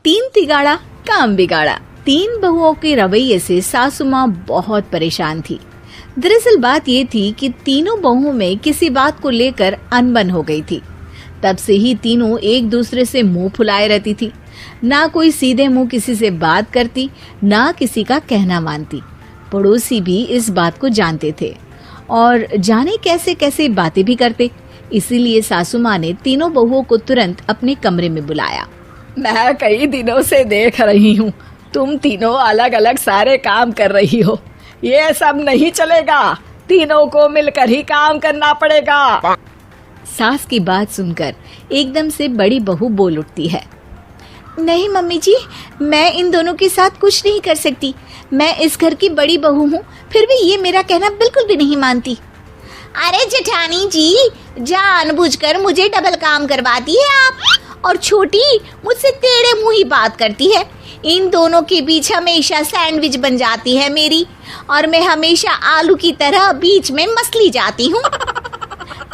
तीन तिगाड़ा काम बिगाड़ा। तीन बहुओं के रवैये से सासू माँ बहुत परेशान थी। दरअसल बात ये थी कि तीनों बहुओं में किसी बात को लेकर अनबन हो गई थी। तब से ही तीनों एक दूसरे से मुंह फुलाए रहती थी। ना कोई सीधे मुंह किसी से बात करती, ना किसी का कहना मानती। पड़ोसी भी इस बात को जानते थे और जाने कैसे कैसे बातें भी करते। इसीलिए सासू माँ ने तीनों बहुओं को तुरंत अपने कमरे में बुलाया। मैं कई दिनों से देख रही हूँ, तुम तीनों अलग अलग सारे काम कर रही हो। ये सब नहीं चलेगा, तीनों को मिलकर ही काम करना पड़ेगा। सास की बात सुनकर एकदम से बड़ी बहू बोल उठती है। नहीं मम्मी जी, मैं इन दोनों के साथ कुछ नहीं कर सकती। मैं इस घर की बड़ी बहू हूँ, फिर भी ये मेरा कहना बिल्कुल भी नहीं मानती। अरे जेठानी जी, जानबूझकर मुझे डबल काम करवाती है आप। और छोटी मुझसे टेढ़े मुंह ही बात करती है। इन दोनों के बीच हमेशा सैंडविच बन जाती है मेरी, और मैं हमेशा आलू की तरह बीच में मसली जाती हूँ।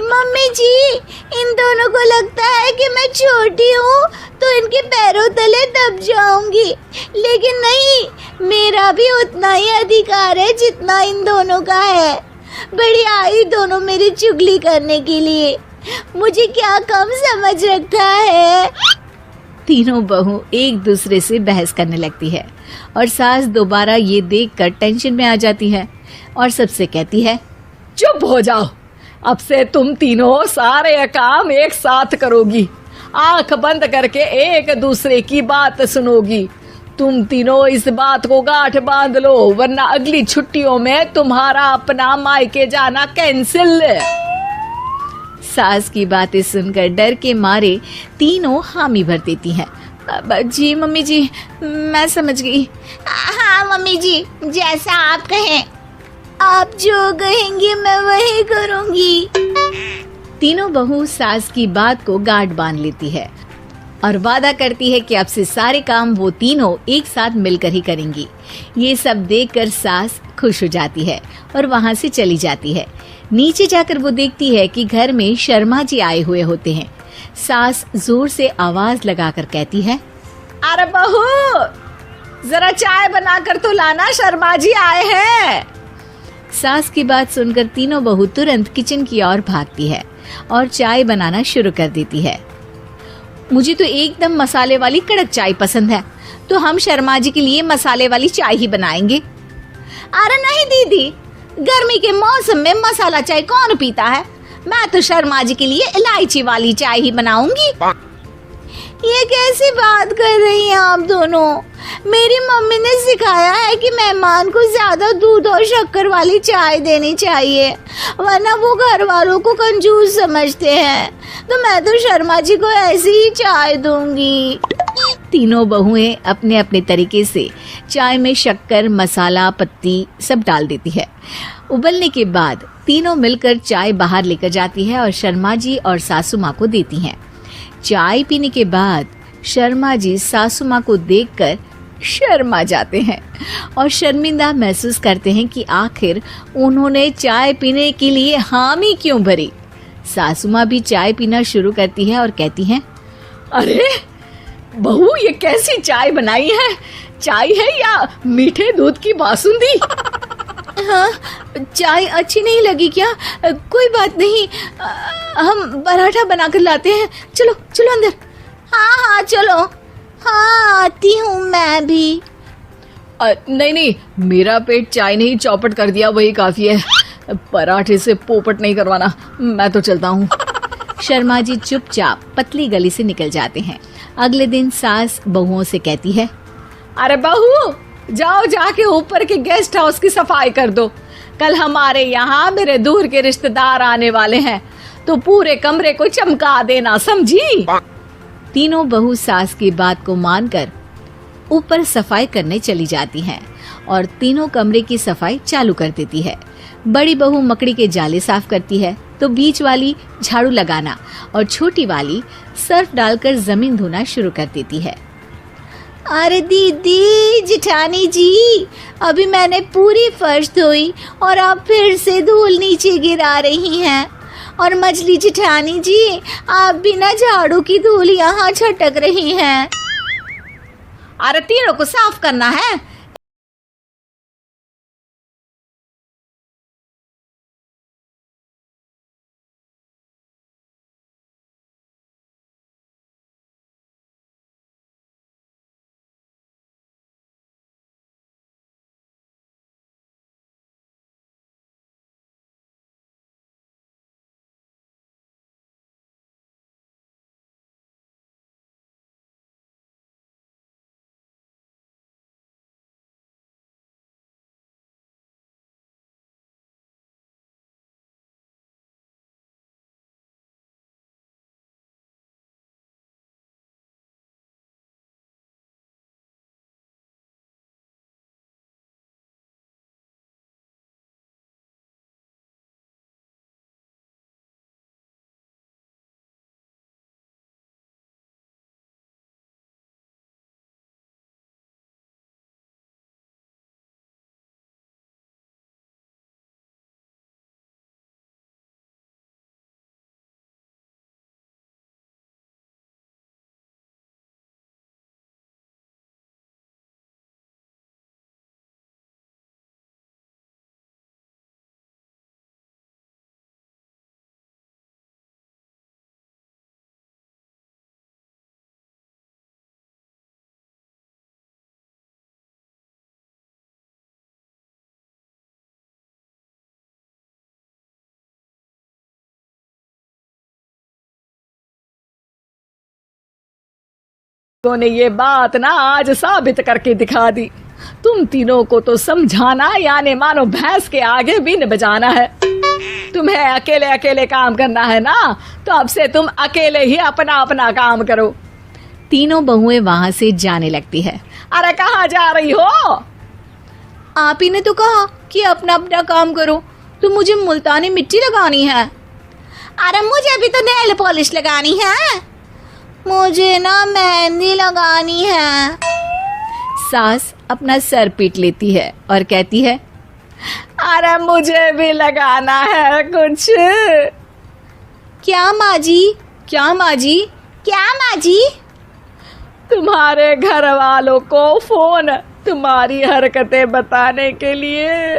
मम्मी जी, इन दोनों को लगता है कि मैं छोटी हूँ तो इनके पैरों तले दब जाऊंगी, लेकिन नहीं, मेरा भी उतना ही अधिकार है जितना इन दोनों का है। बड़ी आई दोनों मेरी चुगली करने के लिए, मुझे क्या कम समझ रखा है। तीनों बहू एक दूसरे से बहस करने लगती है और सास दोबारा ये देखकर टेंशन में आ जाती है और सबसे कहती है, चुप हो जाओ, अब से तुम तीनों सारे काम एक साथ करोगी। आंख बंद करके एक दूसरे की बात सुनोगी। तुम तीनों इस बात को गांठ बांध लो, वरना अगली छुट्टियों में तुम्हारा अपना मायके जाना कैंसिल। सास की बातें सुनकर डर के मारे तीनों हामी भर देती हैं। जी मम्मी जी, मैं समझ गई। हाँ मम्मी जी, जैसा आप कहें। आप जो कहेंगी मैं वही करूंगी। तीनों बहू सास की बात को गांठ बांध लेती है और वादा करती है कि अब से सारे काम वो तीनों एक साथ मिलकर ही करेंगी। ये सब देखकर सास खुश हो जाती है और वहाँ से चली जाती है। नीचे जाकर वो देखती है कि घर में शर्मा जी आए हुए होते हैं। सास जोर से आवाज लगाकर कहती है, अरे बहू, जरा चाय बनाकर तो लाना, शर्मा जी आए हैं। सास की बात सुनकर तीनों बहू तुरंत किचन की ओर भागती है और चाय बनाना शुरू कर देती है। मुझे तो एकदम मसाले वाली कड़क चाय पसंद है, तो हम शर्मा जी के लिए मसाले वाली चाय ही बनाएंगे। अरे नहीं दीदी, गर्मी के मौसम में मसाला चाय कौन पीता है? मैं तो शर्मा जी के लिए इलायची वाली चाय ही बनाऊंगी। ये कैसी बात कर रही हैं आप दोनों? मेरी मम्मी ने सिखाया है कि मेहमान को ज्यादा दूध और शक्कर वाली चाय देनी चाहिए, वरना वो घर वालों को कंजूस समझते हैं। तो मैं तो शर्मा जी को ऐसी ही चाय दूंगी। तीनों बहुएं अपने अपने तरीके से चाय में शक्कर, मसाला, पत्ती सब डाल देती है। उबलने के बाद तीनों मिलकर चाय बाहर लेकर जाती है और शर्मा जी और सासू माँ को देती हैं। चाय पीने के बाद शर्मा जी सासू माँ को देखकर शर्मा जाते हैं और शर्मिंदा महसूस करते हैं कि आखिर उन्होंने चाय पीने के लिए हामी क्यों भरी। सासू माँ भी चाय पीना शुरू करती है और कहती हैं, अरे बहू, ये कैसी चाय बनाई है? चाय है या मीठे दूध की बासुंदी? हाँ, चाय अच्छी नहीं लगी क्या? कोई बात नहीं, हम पराठा बनाकर लाते हैं। चलो चलो अंदर। हाँ हाँ चलो, हाँ आती हूँ मैं भी। नहीं नहीं, मेरा पेट चाय ने ही चौपट कर दिया, वही काफी है। पराठे से पोपट नहीं करवाना, मैं तो चलता हूँ। शर्मा जी चुपचाप पतली गली से निकल जाते हैं। अगले दिन सास बहुओं से कहती है, अरे बहू, जाओ जाके ऊपर के गेस्ट हाउस की सफाई कर दो। कल हमारे यहाँ मेरे दूर के रिश्तेदार आने वाले हैं, तो पूरे कमरे को चमका देना, समझी? तीनों बहू सास की बात को मानकर ऊपर सफाई करने चली जाती हैं और तीनों कमरे की सफाई चालू कर देती है। बड़ी बहू मकड़ी के जाले साफ करती है, तो बीच वाली झाड़ू लगाना और छोटी वाली सर्फ डालकर जमीन धोना शुरू कर देती है। अरे दीदी, जेठानी जी, अभी मैंने पूरी फर्श धोई और आप फिर से धूल नीचे गिरा रही हैं। और मछली जेठानी जी, आप बिना झाड़ू की धूल यहाँ छटक रही हैं। अरे तीनों को साफ करना है। ने ये बात ना आज साबित करके दिखा दी। तुम तीनों को तो समझाना यानी मानो भैंस के आगे बीन बजाना है। तुम्हें अकेले अकेले काम करना है ना, तो अब से तुम अकेले ही अपना अपना काम करो। तीनों बहुएं वहां से जाने लगती है। अरे कहाँ जा रही हो? आप ही ने तो कहा कि अपना अपना काम करो, तो मुझे मुल्तानी मिट्टी लगानी है। अरे मुझे भी तो नेल पॉलिश लगानी है, मुझे ना मेहंदी लगानी है। सास अपना सर पीट लेती है और कहती है, अरे मुझे भी लगाना है कुछ। क्या माँ जी? क्या माँ जी? क्या माँ जी? तुम्हारे घर वालों को फोन तुम्हारी हरकतें बताने के लिए।